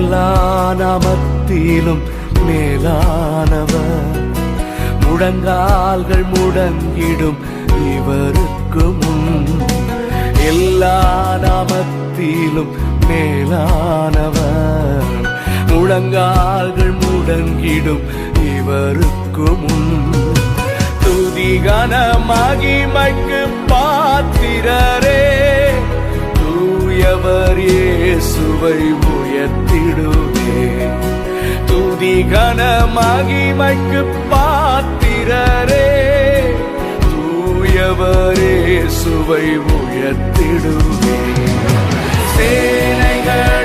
எல்லா நாமத்திலும் மேலானவர். முழங்கால்கள் முடங்கிடும் இவருக்கு முன். எல்லா நாமத்திலும் மேலானவர். முழங்கால்கள் முடங்கிடும் இவருக்கு முன். துதிகன மகிமைக்கு பாத்திரரே, தூயவர் இயேசுவை உயர்த்திடுவே. துதிகன மகிமைக்கு பாத்திரரே, தூயவர் இயேசுவை உயர்த்திடுவே. சேனைகள்